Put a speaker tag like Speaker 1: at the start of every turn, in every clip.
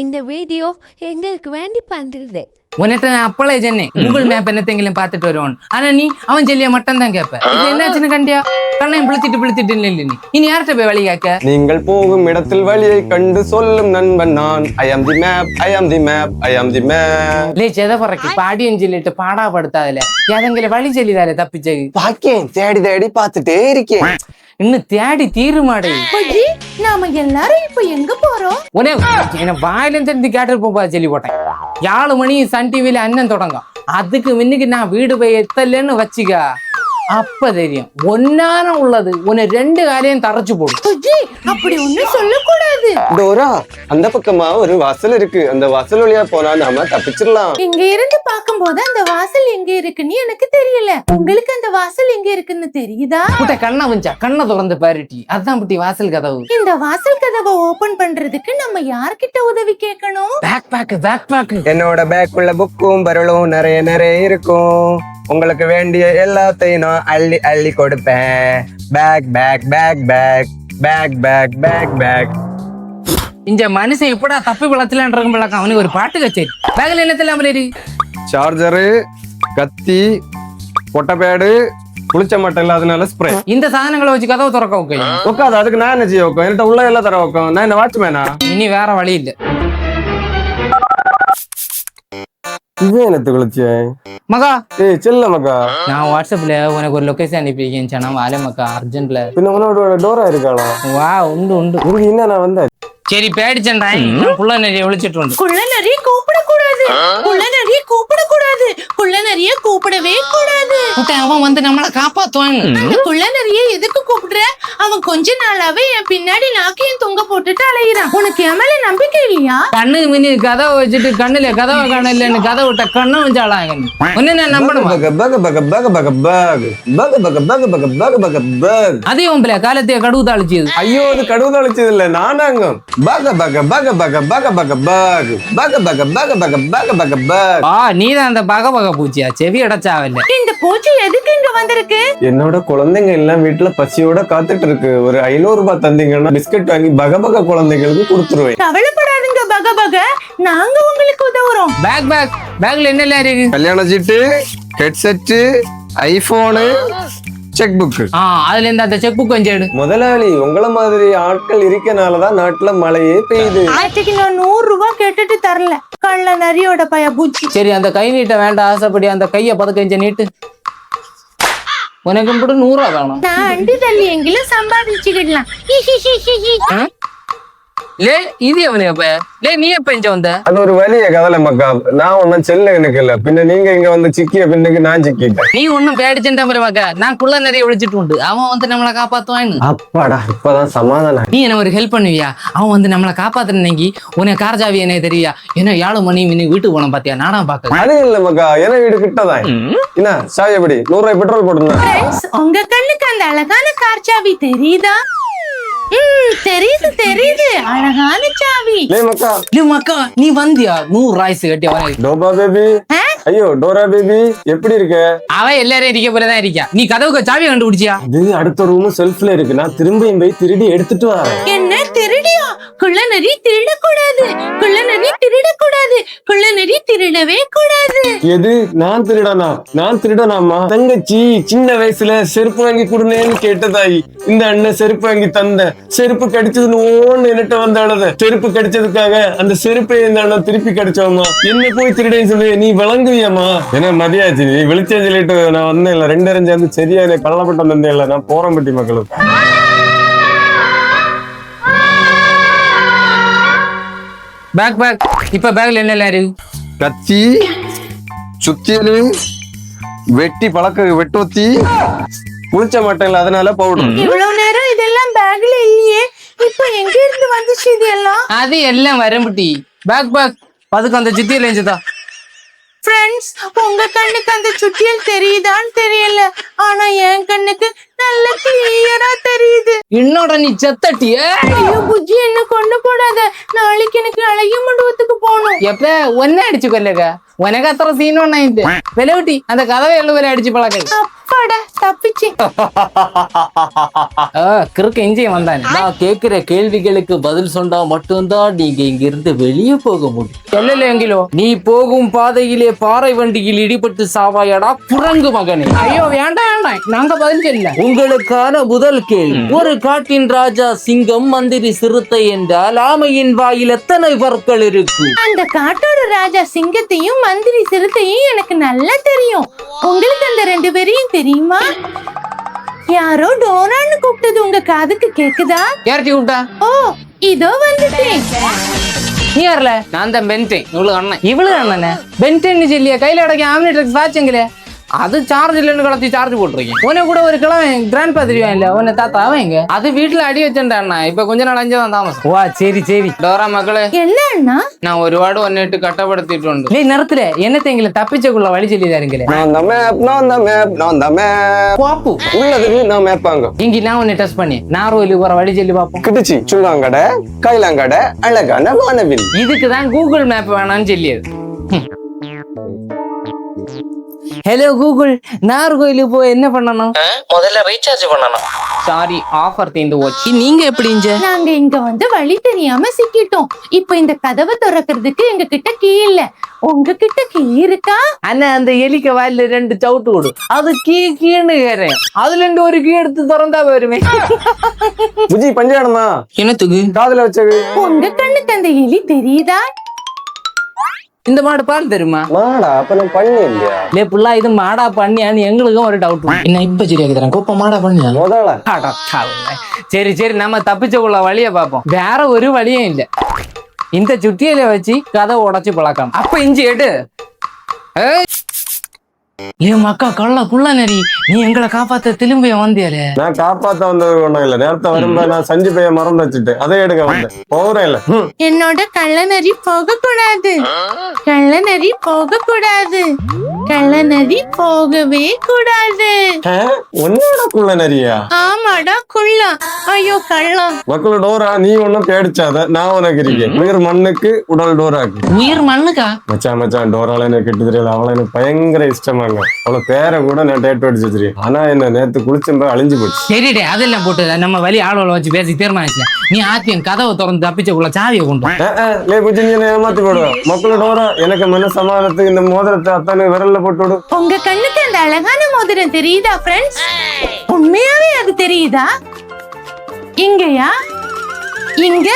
Speaker 1: இந்த வீடியோ எங்களுக்கு வேண்டி பண்றது.
Speaker 2: உன்னிட்ட நான் அப்பளே சொன்னேன் கூகுள் மேப் என்னத்தையும் பார்த்துட்டு வருவான். ஆனா நீ அவன் சொல்லிய மட்டும் தான் கேட்ப. இது என்னாச்சுன்னு கண்டியா கண்ணையும் பிளித்திட்டு இல்லை நீ இனி யார்கிட்ட போய் வழி கேட்க?
Speaker 3: நீங்கள் போகும் இடத்தில் வழியை கண்டு சொல்லும் நண்பன் நான். ஐ ஆம் தி மேப், ஐ ஆம் தி மேப், ஐ ஆம் தி மேப்.
Speaker 2: லே செதப்பறக்கு பாடின்னு சொல்லிட்டு பாடாப்படுத்தாதுல எதங்களை வழி சொல்லிதாரு தப்பிச்சது.
Speaker 3: பாக்கேன் தேடி தேடி பார்த்துட்டே இருக்கேன்.
Speaker 2: இன்னும் தேடி தீருமாடே.
Speaker 1: நாம எல்லாரும் இப்ப எங்க போறோம்?
Speaker 2: உனே என்ன வாயிலும் தெரிஞ்சு கேட்டு போப்பா சொல்லி போட்டேன். 7 மணி சன் டிவில அண்ணன் தொடங்கும். அதுக்கு முன்னுக்கு நான் வீடு போய் எத்தலன்னு வச்சுக்க, அப்ப தெரியும் ஒன்னான உள்ளது. உன்னை 2 காலையும் தரைச்சு போடும்.
Speaker 1: அப்படி ஒண்ணும் சொல்லக்கூடாது.
Speaker 3: டோரா, அந்த பக்கமா ஒரு வாசல் இருக்கு. அந்த வாசல் வழியா போனா நாம தப்பிச்சிடலாம்.
Speaker 1: இங்க இருந்து பாக்கும்போது அந்த வாசல் எங்க இருக்குன்னு எனக்கு தெரியல. உங்களுக்கு அந்த வாசல் எங்க இருக்குன்னு தெரியுதா?
Speaker 2: கண்ணை வஞ்சா கண்ணை திறந்து பாருட்டி. அதான் பட்டி வாசல் கதவு.
Speaker 1: இந்த வாசல் கதவை ஓபன் பண்றதுக்கு நம்ம யார்கிட்ட உதவி கேட்கணும்?
Speaker 2: Back back.
Speaker 3: என்னோட பேக் உள்ள புக்கும் பரலும் நிறைய இருக்கும். உங்களுக்கு வேண்டிய எல்லாத்தையும் நான் அள்ளி அள்ளி கொடுப்பேன். பேக் பேக் பேக் பேக் பேக் பேக் பேக் பேக்.
Speaker 2: இந்த மனுஷன் எப்படா தப்பி வளர்த்தலான் இருக்கும். அவனுக்கு ஒரு பாட்டு கச்சேரி. பேக்ல என்னத்தெல்லாம்
Speaker 3: சார்ஜரு, கத்தி, பொட்டப்பேடு, குளிச்ச மட்டை இல்லாதனால ஸ்ப்ரே.
Speaker 2: இந்த சாதனங்களை வச்சு கதவை திறக்க
Speaker 3: உட்காது. அதுக்கு நான் என்ன செய்ய வைக்கும்? என்கிட்ட உள்ள எல்லாம் தர வைக்கும். நான் என்ன வாட்ச்மேனா?
Speaker 2: இனி வேற வழி இல்ல.
Speaker 3: இது என்னத்து குளிச்ச
Speaker 2: மகா?
Speaker 3: ஏய் செல்ல மகா,
Speaker 2: நான் வாட்ஸ்அப்ல உனக்கு ஒரு லொகேஷன் அனுப்பியிருக்கேன். சொன்னா வாலே மக்கா அர்ஜென்ட்ல.
Speaker 3: பின்ன உன்னோட டோரா இருக்காளா?
Speaker 2: வா உண்டு.
Speaker 3: என்ன நான் வந்தேன்.
Speaker 2: சரி பேடிச்சேன்டா. புள்ள நிறைய விழிச்சிட்டு வந்து.
Speaker 1: குள்ள நிறைய கூப்பிடக்கூடாது. குள்ள நிறைய கூப்பிடவே கூடாது.
Speaker 2: அவன் வந்து நம்மளை காப்பாத்துவான்.
Speaker 1: அந்த குள்ள நிறைய எதுக்கு கூப்பிடுற? அவன் கொஞ்ச நாளாவே என் பின்னாடி நாக்கையும் தொங்க போட்டுட்டு அலையிறான். உனக்கு என் மேல நம்பிக்கை இல்லையா?
Speaker 2: கண்ணுக்கு முன்னி கதவை வச்சுட்டு கண்ணுல கதவை காணலன்னு கதவை விட்ட கண்ணை வச்சாலாம் ஒன்னு நான் நம்பணும். அதே உங்களை காலத்தைய கடுவு தாளிச்சது.
Speaker 3: ஐயோ, அது கடுவு தாளிச்சது இல்ல, நானாங்க.
Speaker 2: நீதான் அந்த பக பூச்சியா? செவி அடைச்சாவல்ல.
Speaker 1: இந்த பூச்சி எதுக்கு இங்க வந்திருக்கு?
Speaker 3: என்னோட குழந்தைங்க எல்லாம் வீட்டுல பசியோட காத்துட்டு இருக்கு. ஒரு 500 ரூபாய் தந்தீங்கன்னா பிஸ்கட் வாங்கி பக குழந்தைங்களுக்கு கொடுத்துருவேன்.
Speaker 1: கவலைப்படாதுங்க பக, நாங்க உங்களுக்கு உதவுறோம்.
Speaker 2: பேக்ல என்னெல்லாம் இருக்கு?
Speaker 3: கல்யாண சீட்டு, ஹெட்செட், ஐபோனு, செக் புக்.
Speaker 2: அதுல இருந்து அந்த செக் புக் கொஞ்சம் எடு.
Speaker 3: முதலாளி, உங்கள மாதிரி ஆட்கள் இருக்கனாலதான் நாட்டுல மழையே பெய்யுது.
Speaker 1: ஆட்சிக்கு நான் 100 ரூபாய் கேட்டுட்டு தரல. கள்ள நரியோட பய பூச்சி.
Speaker 2: சரி, அந்த கை நீட்ட வேண்டாம். ஆசைப்படி அந்த கைய பதக்கஞ்ச நீட்டு. உனக்கு 100 ரூபா வேணும்.
Speaker 1: நான் அண்டி தள்ளி எங்கிலும் சம்பாதிச்சுக்கிடலாம்.
Speaker 2: லே இது எவனு அப்ப? லே நீ எப்ப இங்க வந்த?
Speaker 3: அது ஒரு வலிய கதலை மக்கா. நான் ஒன்னும் செல்ல எனக்கு இல்ல. பின்ன நீங்க இங்க வந்து சிக்கிய பின்னுக்கு நான் சிக்கிட்டேன்.
Speaker 2: நீ ஒன்னும் பேடிச்சா மக்கா. நான் குள்ள நிறைய விழிச்சிட்டு உண்டு. அவன் வந்து நம்மளை காப்பாத்துவான்.
Speaker 3: அப்பாடா, இப்பதான் சமாதானம்.
Speaker 2: நீ என்ன ஒரு ஹெல்ப் பண்ணுவியா? அவன் வந்து நம்மளை காப்பாத்துனீங்க. உனக்கு கார்ஜாவி என்ன தெரியா? ஏன்னா 7 மணி மினி வீட்டுக்கு போனோம் பாத்தியா? நானா பாக்க அது
Speaker 3: இல்ல மக்கா, என வீடு கிட்டதான். என்ன சாவி எப்படி 100 ரூபாய் பெட்ரோல் போட்டுருந்தேன்.
Speaker 1: உங்க கண்ணுக்கு அந்த அழகான கார்ஜாவி தெரியுதா? தெரியுது. அழகான சாவி.
Speaker 2: மக்கா நீ வந்தியா? 100 ராய்ஸ் கட்டி அவனை.
Speaker 3: டோபா பேபி. ஐயோ டோரா பேபி, எப்படி இருக்க?
Speaker 2: அவன் எல்லாரும் இருக்க போலதான் இருக்கா. நீ கதவுக்கு சாவி கண்டுபிடிச்சியா?
Speaker 3: இது அடுத்த ரூம் செல்ஃப்ல இருக்கு. நான் திரும்பியும் போய் திருடி எடுத்துட்டு வரேன்.
Speaker 1: என்ன திருடியா? குள்ள நரி திருடக்கூடாது. குள்ள நரி திருடவே கூடாது.
Speaker 3: எது? நான் திருடனாமா? தங்கச்சி சின்ன வயசுல செருப்பு வாங்கி கொடுனேன்னு கேட்டதாயி இந்த அண்ணன் செருப்பு வாங்கி தந்த. செருப்பு கடிச்சதுன்னு ஓன்னு என்னட்ட வந்து அழுத. செருப்பு கடிச்சதுக்காக அந்த செருப்பை இந்த அண்ணன் திருப்பி கடிச்சோமா? என்ன போய் திருடேன்னு சொல்லி நீ விளங்குவியம்மா? என்ன மதியாச்சு? நீ வெளிச்சம் சொல்லிட்டு நான் வந்தேன் இல்ல. 2 சேர்ந்து சரியா கள்ளப்பட்டம் தந்தேன் இல்ல. நான் போறேன் பட்டி மக்களுக்கு.
Speaker 2: பேக் இப்ப பேக்ல என்னெல்லாம் இருக்கு?
Speaker 3: கத்தி, சுத்தியலு, வெட்டி வெட்டோத்தி, குளிச்ச மாட்டேன் அதனால பவுடர்.
Speaker 1: இவ்வளவு நேரம் இதெல்லாம் பேக்ல இல்லையே, இப்ப எங்க இருந்து வந்துச்சு இதெல்லாம்?
Speaker 2: அது எல்லாம் வரம்புட்டி. பேக் அதுக்கு அந்த சுத்தியல் இருந்துதா?
Speaker 1: ஃப்ரெண்ட்ஸ், உங்க கண்ணுக்கு அந்த சுத்தியல் தெரியுதான்னு தெரியல. ஆனா என் கண்ணுக்கு நல்ல கிளியரா தெரியுது.
Speaker 2: என்னோட நீ செத்தட்டிய?
Speaker 1: ஐயோ புஜ்ஜி, என்ன கொண்டு போடாத. நாளைக்கு எனக்கு அழகிய மண்டபத்துக்கு போகணும்.
Speaker 2: எப்ப ஒன்ன அடிச்சு கொல்லுங்க? உனக்கு அத்தனை சீன் ஒண்ணாயிட்டு விலவிட்டி அந்த கதவை 7 பேரை அடிச்சு பழக்க.
Speaker 1: அப்பாடா தப்பிச்சு.
Speaker 2: கிறுக்கு இஞ்சியும் வந்தானே.
Speaker 4: நான் கேக்குற கேள்விகளுக்கு பதில் சொன்னா மட்டும்தான் நீங்க இங்க இருந்து வெளியே போக முடியும்.
Speaker 2: சொல்லல எங்கிலோ
Speaker 4: நீ போகும் பாதையிலே பாறை வண்டியில் இடிபட்டு சாவாயடா குரங்கு மகனே.
Speaker 2: ஐயோ வேண்டாம் வேண்டாம், நாங்க பதில் சொல்ல.
Speaker 4: உங்களுக்கான முதல் கேள்வி, ஒரு காட்டின் ராஜா சிங்கம், மந்திரி சிறுத்தை என்றால் ஆமையின் வாயில் எத்தனை பற்கள் இருக்கும்?
Speaker 1: அந்த காட்டோட ராஜா சிங்கத்தையும் மந்திரி சிறுத்தையும் எனக்கு நல்லா தெரியும். உங்களுக்கு அந்த 2 பேரையும் தெரியுமா? யாரோ டோரான்னு கூப்பிட்டது உங்க காதுக்கு கேக்குதா?
Speaker 2: யார்ட்டி விட்டா?
Speaker 1: ஓ இதோ வந்துட்டேன்.
Speaker 2: நீ வரல, நான் தான் பென்டேன். இவ்வளவு அண்ணன் இவ்வளவு அண்ணனே பென்டேன்னு சொல்லியா கையில அடக்கி ஆம்னிட்ரிக்ஸ் வாட்சுங்களே. அது சார்ஜ் இல்லைன்னு கலத்தி சார்ஜ் போட்டுருக்கேன். உன்னை கூட ஒரு கிழமை கிராண்ட் பா தெரியும் இல்ல, உன்னை தாத்தா அவன் எங்க? அது வீட்டுல அடி வச்சேன்டா அண்ணா. இப்ப கொஞ்ச நாள் அஞ்சுதான் தாமசம். வா சரி சரி. டோரா மக்களே,
Speaker 1: என்ன அண்ணா?
Speaker 2: நான் ஒருபாடு ஒன்னிட்டு கட்டப்படுத்திட்டு உண்டு. நீ நேரத்துல என்னத்தை எங்களை தப்பிச்சக்குள்ள வழி சொல்லி தாருங்களே. பாப்பு
Speaker 3: உள்ளது நான் மேப்பாங்க
Speaker 2: இங்க நான் உன்னை டெஸ்ட் பண்ணி நார்வேலுக்கு போற வழி சொல்லி பாப்போம்.
Speaker 3: கிட்டுச்சு சுள்ளாங்கடை கைலாங்கடை அழகான வானவில்.
Speaker 2: இதுக்குதான் கூகுள் மேப் வேணாம்னு சொல்லியது. ஹலோ கூகுள், நாகர்கோயிலுக்கு போய் என்ன பண்ணணும்?
Speaker 4: முதல்ல ரீசார்ஜ் பண்ணணும்.
Speaker 2: சாரி, ஆஃபர் தீந்து போச்சு.
Speaker 4: நீங்க எப்படி
Speaker 1: நாங்க இங்க வந்து வழி தெரியாம சிக்கிட்டோம். இப்ப இந்த கதவை திறக்கிறதுக்கு எங்க கிட்ட கீ இல்ல. உங்ககிட்ட கீ இருக்கா?
Speaker 2: அண்ணா அந்த எலிக்க வாயில 2 சவுட்டு கொடு, அது கீன்னு கேறேன். அதுல இருந்து ஒரு கீ எடுத்து திறந்தா வருமே.
Speaker 3: புஜி பஞ்சாடமா
Speaker 2: என்னத்துக்கு
Speaker 3: காதுல வச்சது?
Speaker 1: உங்க கண்ணுக்கு அந்த எலி தெரியுதா?
Speaker 2: இந்த மாடு பால் தெரியுமா?
Speaker 3: மாடா அப்ப நான் பண்ணி இல்லையா?
Speaker 2: லே புள்ளா, இது மாடா பண்ணியான்னு எங்களுக்கும் ஒரு டவுட்.
Speaker 4: என்ன இப்ப சரியாக்கி தரேன். கோப்ப மாடா பண்ணியா?
Speaker 3: முதல்ல
Speaker 2: சரி சரி, நம்ம தப்பிச்சக்குள்ள வழிய பாப்போம். வேற ஒரு வழியும் இல்ல. இந்த சுட்டியில வச்சு கதை உடைச்சு பழக்கம். அப்ப இஞ்சி எடு. ஏன் மக்கா கள்ள குள்ள நரி, நீ எங்களை காப்பாத்த திரும்பிய வந்தியாலே.
Speaker 3: நான் காப்பாத்த வந்தது ஒண்ணும் இல்ல. நேரத்தை வரும்போது நான் சஞ்சு பைய மறந்து வச்சுட்டு அதை எடுக்க வந்தேன். போறேன் இல்ல.
Speaker 1: என்னோட கள்ளநரி போக கூடாது. கள்ளநரி போக கூடாது. கள்ளநரி போகவே கூடாது.
Speaker 3: ஒன்னோட குள்ள நரியா?
Speaker 1: ஆமாடா குள்ளா. ஐயோ கள்ளம்.
Speaker 3: மக்கள் டோரா, நீ ஒன்னும் பேடிச்சாத, நான் உனக்கு இருக்கேன். உயிர் மண்ணுக்கு உடல் டோராக்கு.
Speaker 2: உயிர் மண்ணுக்கா?
Speaker 3: மச்சான் டோரால எனக்கு கெட்டு தெரியல. அவளை எனக்கு பயங்கர இஷ்டமாங்க. அவளை பேரை கூட நான் டேட் அடிச்சு வச்சிருக்கேன். ஆனா என்ன நேத்து குளிச்சும்போது அழிஞ்சு போச்சு.
Speaker 2: சரிடே, அதெல்லாம் போட்டு நம்ம வழி ஆளுகளை வச்சு பேசி தீர்மானிச்சல. நீ ஆத்தியம் கதவை திறந்து தப்பிச்சக்குள்ள சாவியை கொண்டு
Speaker 3: ஏமாத்தி போடுவேன். மக்கள் டோரா, எனக்கு மன சமாதானத்துக்கு இந்த மோதிரத்தை அத்தானு விரல்ல போட்டு விடு.
Speaker 1: உங்க கண்ணுக்கு அந்த அழகான மோதிரம் தெரியுதா ஃப்ரெண்ட்ஸ்? உண்மையாவே அது தெரியுதா? இங்கயா? இங்க?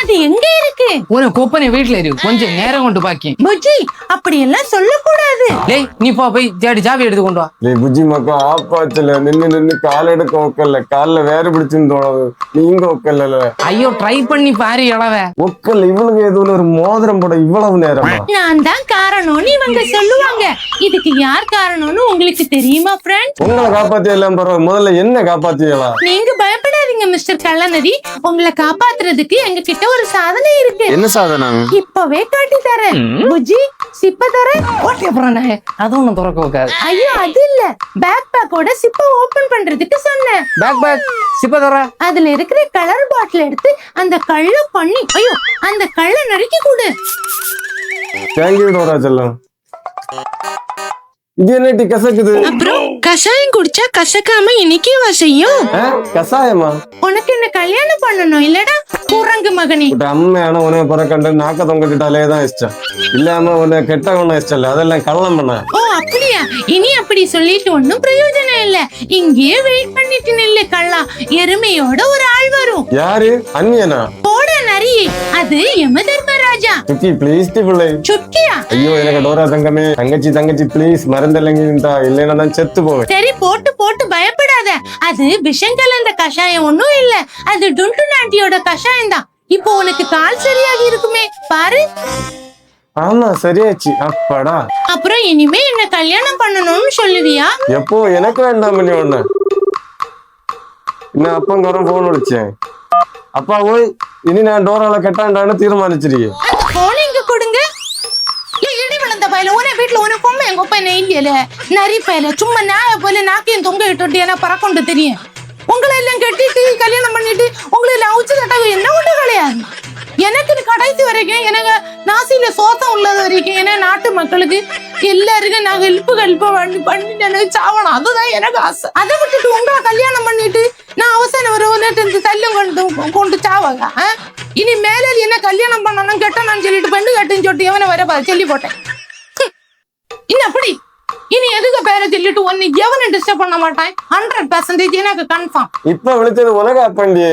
Speaker 1: அது எங்க இருக்கு?
Speaker 2: ஒரு கொப்பனை வீட்டுல இருக்கு, கொஞ்சம் நேரம் கொண்டு பாக்கி.
Speaker 1: புஜி அப்படி எல்லாம் சொல்லக்கூடாது.
Speaker 2: டேய் நீ போய் தேடி சாவி எடுத்து கொண்டு வா.
Speaker 3: புஜி மக்கா ஆப்பாச்சல நின்னு கால் எடுக்க ஒக்கல்ல, கால்ல வேற பிடிச்சுன்னு தோணுது. நீங்க ஒக்கல்ல.
Speaker 2: ஐயோ ட்ரை பண்ணி பாரு இளவ.
Speaker 3: ஒக்கல் இவளுக்கு எதுவும் ஒரு மோதிரம் போட இவ்வளவு நேரமா?
Speaker 1: நான் தான் காரணம்னு இவங்க சொல்லுவாங்க. இதுக்கு யார் காரணம்னு உங்களுக்கு தெரியுமா ஃப்ரெண்ட்ஸ்?
Speaker 3: உங்களை காப்பாத்தியா எல்லாம் பரவாயில்ல, முதல்ல என்ன காப்பாத்தியலாம்?
Speaker 1: நீங்க பயப்படாதீங்க மிஸ்டர் கள்ளநரி. உங்களை காப்பாத்துறதுக்கு எங்க கிட்ட ஒரு சாதனை இருக்கு.
Speaker 3: என்ன சாதனை?
Speaker 1: இப்பவே காட்டி தரேன். புஜி சிப்ப தரேன்.
Speaker 2: ஓட்டி அப்புறம் அது ஒண்ணும் திறக்க வைக்காது.
Speaker 1: ஐயோ அது இல்ல, பேக் பேக்கோட சிப்ப ஓபன் பண்றதுக்கு சொன்னேன்.
Speaker 2: பேக் சிப்ப தர.
Speaker 1: அதுல இருக்கிற கலர் பாட்டில் எடுத்து அந்த கள்ள பண்ணி அந்த கள்ள நறுக்கி கொடு.
Speaker 3: தேங்க்யூ டோரா செல்லம். இது என்ன கசக்குது?
Speaker 1: அப்புறம் கஷாயம் குடிச்சா கசக்காம இன்னைக்கு செய்யும்.
Speaker 3: கசாயமா?
Speaker 1: உனக்கு என்ன கல்யாணம் பண்ணணும் இல்லடா குரங்கு மகனே.
Speaker 3: அம்மையான உனக்கு பிறக்கண்டு நாக்க தொங்கிட்டாலே தான் இஷ்டம். இல்லாம உன்னை கெட்ட ஒண்ணு இஷ்டம் இல்ல. அதெல்லாம் கள்ளம் பண்ண.
Speaker 1: ஓ அப்படியா? இனி அப்படி சொல்லிட்டு ஒன்னும் பிரயோஜனம் இல்ல. இங்கேயே வெயிட் பண்ணிட்டு நில்லு கள்ளா. எருமையோட ஒரு ஆள் வரும்.
Speaker 3: யாரு? அன்னியனா?
Speaker 1: போட நரி, அது யம தர்மராஜா.
Speaker 3: சுக்கி ப்ளீஸ் பிள்ளை.
Speaker 1: சுக்கியா?
Speaker 3: ஐயோ எனக்கு டோரா தங்கமே, தங்கச்சி ப்ளீஸ் மறந்துலங்கா, இல்லைன்னா நான் செத்து போவேன்.
Speaker 1: சரி போட்டு பயப்படாத. அது விஷம் கலந்த கஷாயம் ஒண்ணும் இல்ல. அது டுண்டு நாட்டியோட கஷாயம் தான். இப்போ உனக்கு கால் சரியாகி இருக்குமே பாரு.
Speaker 3: ஆமா சரியாச்சு. அப்பாடா.
Speaker 1: அப்புறம் இனிமே என்ன கல்யாணம் பண்ணணும்னு சொல்லுவியா?
Speaker 3: எப்போ? எனக்கு வேண்டாம் பண்ணி ஒண்ணு. இன்னும் அப்பங்கரம் போன் அடிச்சேன். அப்பா ஓய், இனி நான் டோரால கெட்டாண்டான்னு தீர்மானிச்சிருக்கேன்.
Speaker 1: அந்த போன் இங்க கொடுங்க. இடி விழுந்த பையில உன வீட்டுல உன பொம்மை எங்க ஒப்ப நெய்யல நரி பையில சும்மா நாய போல நாக்கையும் தொங்க விட்டு என்ன பறக்கொண்டு தெரியும். உங்களை எல்லாம் கட்டிட்டு கல்யாணம் பண்ணிட்டு உங்களை எல்லாம் அவுச்சு கட்டாக என்ன ஒன்று கிடையாது. எனக்கு கடைசி வரைக்கும் எனக்கு நாசியில சோத்தம் உள்ளது வரைக்கும் ஏன்னா நாட்டு மக்களுக்கு எல்லாருக்கும் நான் ஹெல்ப் பண்ணிட்டு எனக்கு சாவணும், அதுதான் எனக்கு ஆசை. அதை விட்டுட்டு உங்களை கல்யாணம் பண்ணிட்டு நான் அவசரம் ஒரு தள்ளும் கொண்டு சாவாங்க. இனி மேலே என்ன கல்யாணம் பண்ணணும் கெட்டணும்னு சொல்லிட்டு பெண்ணு கட்டுன்னு சொல்லிட்டு எவனை வர சொல்லி போட்டேன். இன்னும் அப்படி இனி எதுக்கு பேரை சொல்லிட்டு ஒன்னு எவனும் டிஸ்டர்ப் பண்ண மாட்டான். 100% எனக்கு கன்ஃபார்ம்.
Speaker 3: இப்ப விழிச்சது உலக அப்பண்டி.